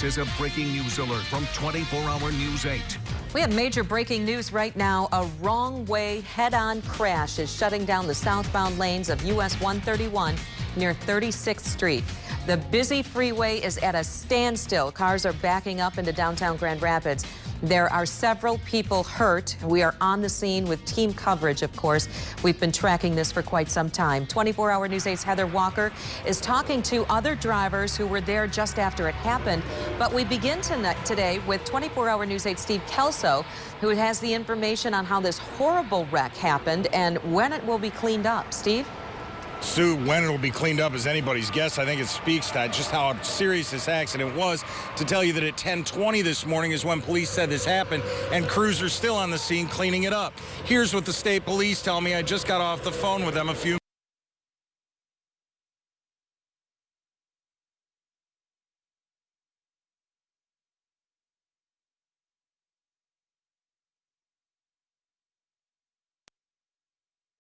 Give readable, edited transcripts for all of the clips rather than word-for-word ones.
This is a breaking news alert from 24-Hour News 8. We have major breaking news right now. A wrong-way head-on crash is shutting down the southbound lanes of US-131 near 36th Street. The busy freeway is at a standstill. Cars are backing up into downtown Grand Rapids. There are several people hurt. We are on the scene with team coverage, of course. We've been tracking this for quite some time. 24-Hour News 8's Heather Walker is talking to other drivers who were there just after it happened. But we begin today with 24-Hour News 8 Steve Kelso, who has the information on how this horrible wreck happened and when it will be cleaned up. Steve? Sue, when it will be cleaned up is anybody's guess. I think it speaks to just how serious this accident was. To tell you that at 10:20 this morning is when police said this happened, and crews are still on the scene cleaning it up. Here's what the state police tell me. I just got off the phone with them a few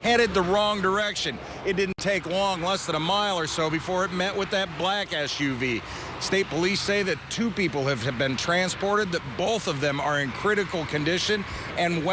headed the wrong direction. It didn't take long, less than a mile or so, before it met with that black SUV. State police say that 2 people have been transported, that both of them are in critical condition, and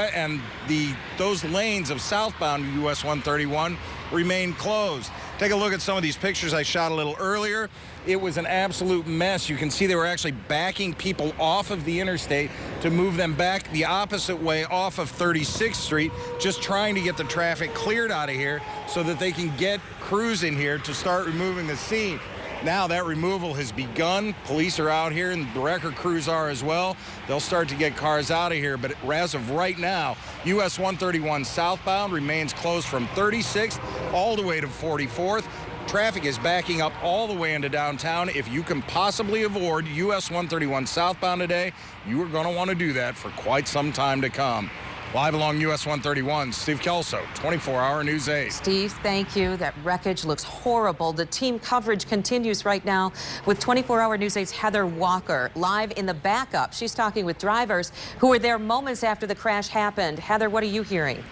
those lanes of southbound US 131 remain closed. Take a look at some of these pictures I shot a little earlier. It was an absolute mess. You can see they were actually backing people off of the interstate to move them back the opposite way off of 36th Street, just trying to get the traffic cleared out of here so that they can get crews in here to start removing the scene. Now that removal has begun. Police are out here and the wrecker crews are as well. They'll start to get cars out of here, but as of right now, US 131 southbound remains closed from 36th all the way to 44th. Traffic is backing up all the way into downtown. If you can possibly avoid US 131 southbound today, you are going to want to do that for quite some time to come. Live along US 131, Steve Kelso, 24-Hour News 8. Steve, thank you. That wreckage looks horrible. The team coverage continues right now with 24-Hour News 8's Heather Walker live in the backup. She's talking with drivers who were there moments after the crash happened. Heather, what are you hearing?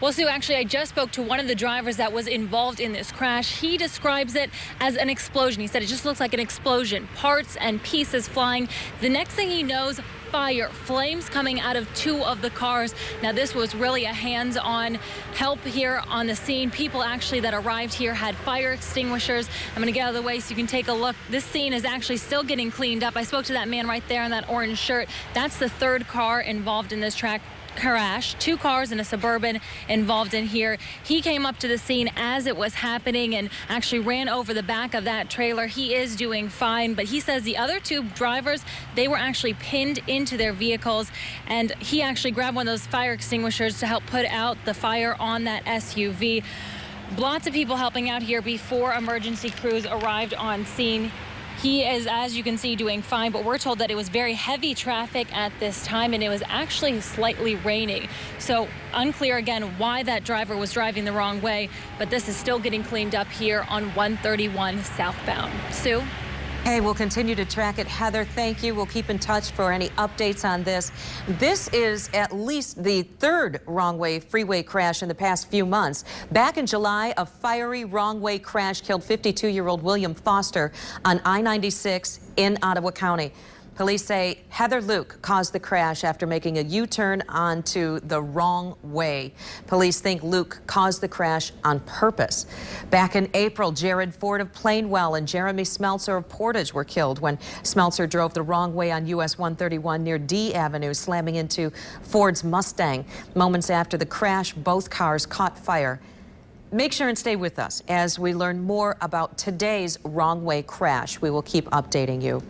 Well, Sue, actually, I just spoke to one of the drivers that was involved in this crash. He describes it as an explosion. He said it just looks like an explosion, parts and pieces flying. The next thing he knows, fire, flames coming out of 2 of the cars. Now, this was really a hands-on help here on the scene. People actually that arrived here had fire extinguishers. I'm going to get out of the way so you can take a look. This scene is actually still getting cleaned up. I spoke to that man right there in that orange shirt. That's the 3rd car involved in this crash. 2 cars and a Suburban involved in here. He came up to the scene as it was happening and actually ran over the back of that trailer. He is doing fine, but he says the other 2 drivers, they were actually pinned into their vehicles, and he actually grabbed one of those fire extinguishers to help put out the fire on that SUV. Lots of people helping out here before emergency crews arrived on scene. He is, as you can see, doing fine, but we're told that it was very heavy traffic at this time, and it was actually slightly raining. So unclear again why that driver was driving the wrong way, but this is still getting cleaned up here on 131 southbound. Sue? Hey, we'll continue to track it. Heather, thank you. We'll keep in touch for any updates on this. This is at least the 3rd wrong-way freeway crash in the past few months. Back in July, a fiery wrong-way crash killed 52-year-old William Foster on I-96 in Ottawa County. Police say Heather Luke caused the crash after making a U-turn onto the wrong way. Police think Luke caused the crash on purpose. Back in April, Jared Ford of Plainwell and Jeremy Smeltzer of Portage were killed when Smeltzer drove the wrong way on US 131 near D Avenue, slamming into Ford's Mustang. Moments after the crash, both cars caught fire. Make sure and stay with us as we learn more about today's wrong way crash. We will keep updating you.